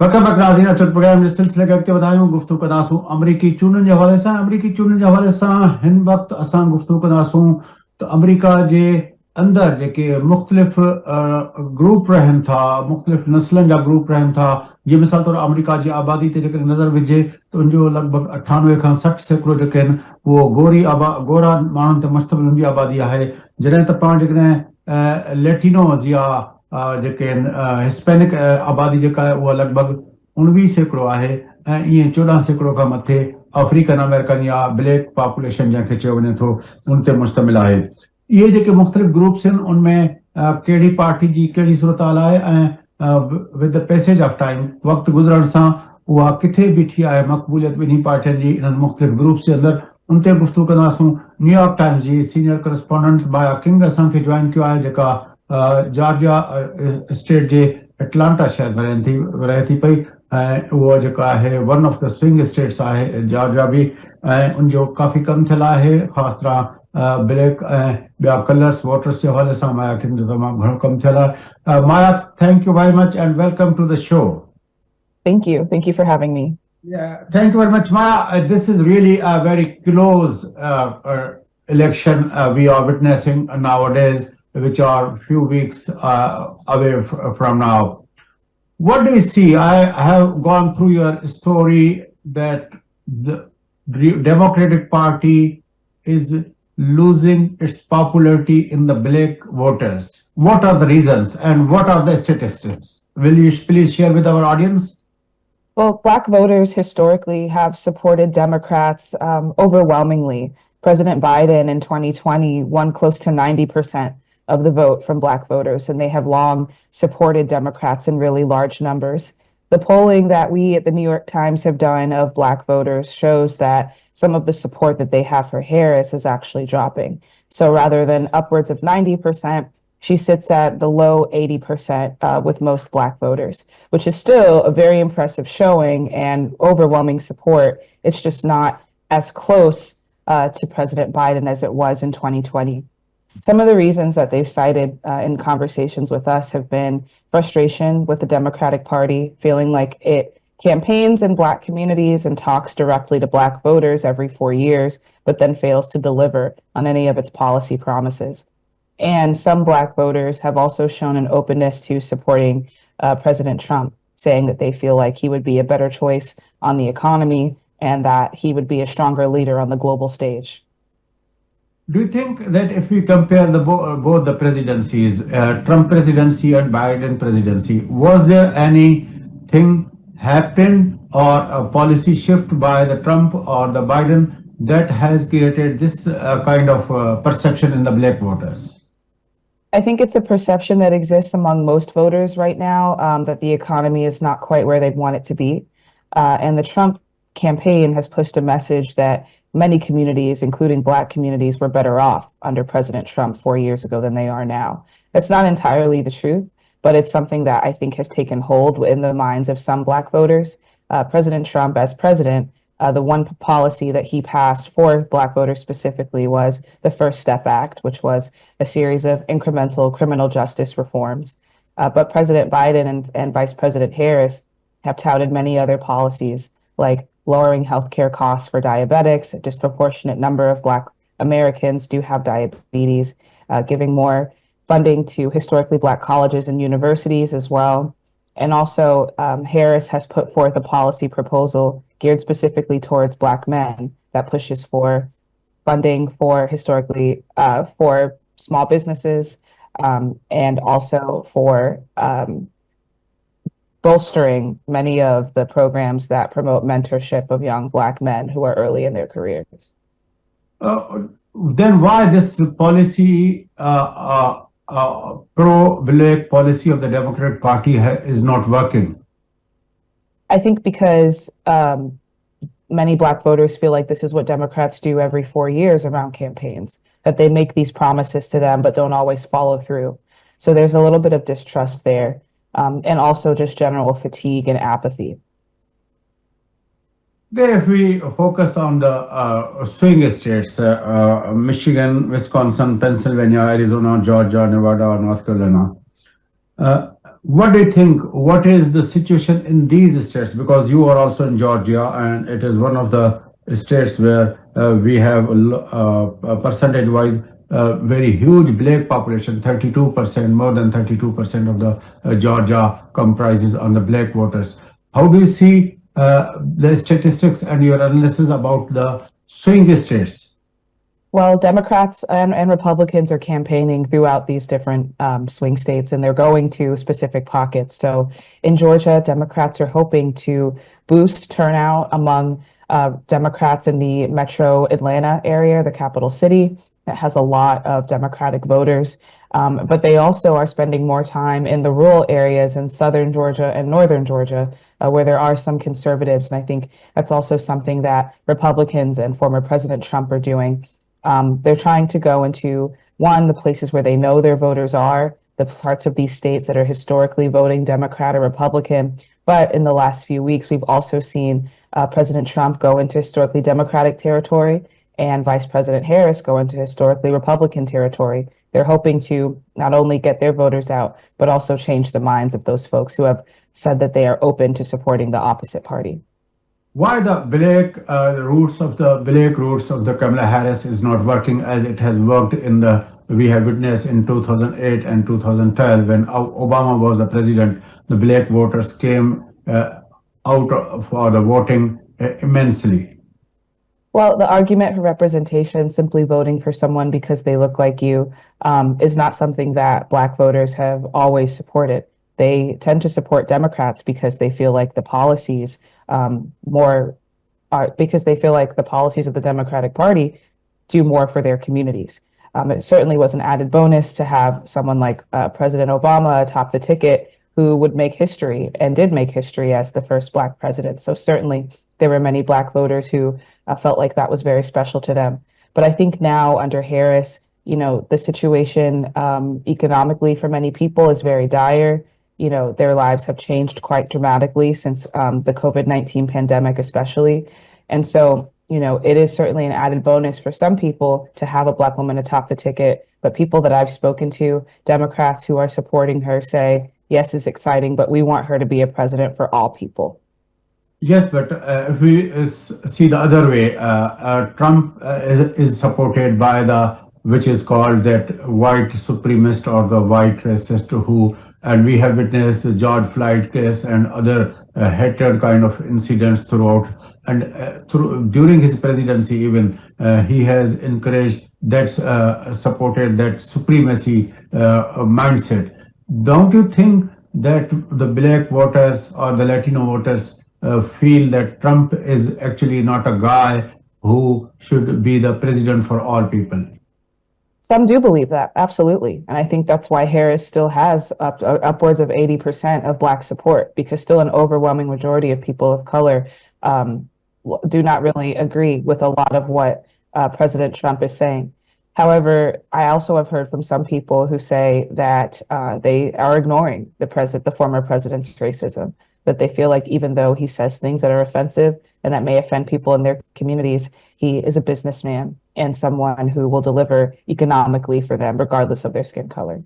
वक़्त नाज़रीन अचल प्रोग्राम जे सिलसिले खे अॻिते वधायूं गुफ़्तगू कंदासूं अमरीकी चूंडनि जे हवाले सां हिन वक़्तु असां गुफ़्तगू कंदासूं त अमरीका जे अंदरि जेके मुख़्तलिफ़ ग्रुप रहनि था, मुख़्तलिफ़ नस्लनि जा ग्रुप रहनि था। जीअं मिसाल तौर अमरीका जी आबादी ते जेकॾहिं नज़र विझे त उनजो लॻभॻि 98 खां 60% जेके आहिनि उहो गोरा माण्हुनि ते मुश्तमिल हुनजी आबादी आहे। जॾहिं त पाण जेकॾहिं लेटिनोज़ या जेके आहिनि हिस्पैनिक आबादी जेका आहे उहा लॻभॻि 19% आहे ऐं ईअं 14% खां मथे अफ्रीकन अमेरिकन या ब्लैक पॉपुलेशन जंहिंखे चयो वञे थो उन ते मुश्तमिल आहे। इहे जेके मुख़्तलिफ़ ग्रुप्स आहिनि उनमें कहिड़ी पार्टी जी कहिड़ी सूरत हाल आहे ऐं with the passage of time वक़्तु गुज़रण सां उहा किथे बीठी आहे मक़बूलियत ॿिन्ही पार्टियुनि जी इन्हनि मुख़्तलिफ़ ग्रुप्स जे अंदरि उन ते गुफ़्तगू कंदासूं। न्यूयॉर्क टाइम्स जी सीनियर करस्पॉन्डेंट माया किंग असांखे जॉइन कयो आहे जेका जॉर्जिया स्टेट जे एटलांटा शहर में रहे थी पई ऐं उहो जेका आहे one of the swing states आहे जॉर्जिया बि ऐं उनजो काफ़ी कमु थियल आहे ख़ासि तरह ब्लैक ऐं ॿिया कलर्स वोटर्स जे हवाले सां माया किंग जो तमामु घणो कमु थियल आहे। Maya, thank you very much and welcome to the show. Thank you. Thank you for having me. Yeah, thank you very much, Maya. This is really a very close election we are witnessing nowadays, which are a few weeks away from now. What do you see? I have gone through your story that the Democratic Party is losing its popularity in the black voters. What are the reasons and what are the statistics? Will you please share with our audience? Well, Black voters historically have supported Democrats overwhelmingly. President Biden in 2020 won close to 90% of the vote from Black voters, and they have long supported Democrats in really large numbers. The polling that we at the New York Times have done of Black voters shows that some of the support that they have for Harris is actually dropping. So rather than upwards of 90%, she sits at the low 80% with most Black voters, which is still a very impressive showing and overwhelming support. It's just not as close to President Biden as it was in 2020. Some of the reasons that they've cited in conversations with us have been frustration with the Democratic Party, feeling like it campaigns in Black communities and talks directly to Black voters every 4 years, but then fails to deliver on any of its policy promises. And some Black voters have also shown an openness to supporting President Trump, saying that they feel like he would be a better choice on the economy and that he would be a stronger leader on the global stage. Do you think that if we compare both the presidencies, Trump presidency and Biden presidency, was there anything happened or a policy shift by the Trump or the Biden that has created this kind of perception in the Black voters? I think it's a perception that exists among most voters right now that the economy is not quite where they'd want it to be. And the Trump campaign has pushed a message that many communities, including Black communities, were better off under President Trump 4 years ago than they are now. That's not entirely the truth, but it's something that I think has taken hold in the minds of some Black voters. President Trump, as president, the one policy that he passed for Black voters specifically was the First Step Act, which was a series of incremental criminal justice reforms. But President Biden and Vice President Harris have touted many other policies, like lowering healthcare costs for diabetics. A disproportionate number of Black Americans do have diabetes, giving more funding to historically Black colleges and universities as well. And also, Harris has put forth a policy proposal geared specifically towards Black men that pushes for funding for historically for small businesses and also for bolstering many of the programs that promote mentorship of young Black men who are early in their careers. Then why this policy, pro-Black policy of the Democratic Party is not working? I think because many Black voters feel like this is what Democrats do every 4 years around campaigns, that they make these promises to them but don't always follow through. So there's a little bit of distrust there, and also just general fatigue and apathy. Then if we focus on the swing states, Michigan, Wisconsin, Pennsylvania, Arizona, Georgia, Nevada, North Carolina, What do you think? What is the situation in these states? Because you are also in Georgia, and it is one of the states where we have percentage-wise very huge black population. 32%, more than 32% of the Georgia comprises on the black voters. How do you see the statistics and your analysis about the swing states? Well, Democrats and Republicans are campaigning throughout these different swing states, and they're going to specific pockets. So in Georgia, Democrats are hoping to boost turnout among Democrats in the metro Atlanta area, the capital city, that has a lot of Democratic voters. But they also are spending more time in the rural areas in southern Georgia and northern Georgia, where there are some conservatives. And I think that's also something that Republicans and former President Trump are doing. They're trying to go into, one, the places where they know their voters are, the parts of these states that are historically voting Democrat or Republican. But in the last few weeks, we've also seen President Trump go into historically Democratic territory and Vice President Harris go into historically Republican territory. They're hoping to not only get their voters out, but also change the minds of those folks who have said that they are open to supporting the opposite party. Why the roots of the Kamala Harris is not working as it has worked we have witnessed in 2008 and 2012 when Obama was the president. The black voters came out for the voting immensely. Well, the argument for representation, simply voting for someone because they look like you, is not something that Black voters have always supported. They tend to support Democrats because they feel like the policies because they feel like the policies of the Democratic Party do more for their communities. It certainly was an added bonus to have someone like President Obama atop the ticket who would make history and did make history as the first Black president. So certainly there were many Black voters who felt like that was very special to them. But I think now under Harris, the situation economically for many people is very dire. Their lives have changed quite dramatically since the COVID-19 pandemic, especially. And so, it is certainly an added bonus for some people to have a Black woman atop the ticket. But people that I've spoken to, Democrats who are supporting her, say, yes, it's exciting, but we want her to be a president for all people. Yes, but if we see the other way, Trump is supported by which is called that white supremacist or the white racist and we have witnessed the George Floyd case and other hatred kind of incidents throughout. And during his presidency, even he has encouraged supported that supremacy mindset. Don't you think that the Black voters or the Latino voters feel that Trump is actually not a guy who should be the president for all people? Some do believe that, absolutely. And I think that's why Harris still has upwards of 80% of Black support, because still an overwhelming majority of people of color do not really agree with a lot of what President Trump is saying. However, I also have heard from some people who say that they are ignoring the former president's racism, that they feel like even though he says things that are offensive and that may offend people in their communities, he is a businessman and someone who will deliver economically for them, regardless of their skin color.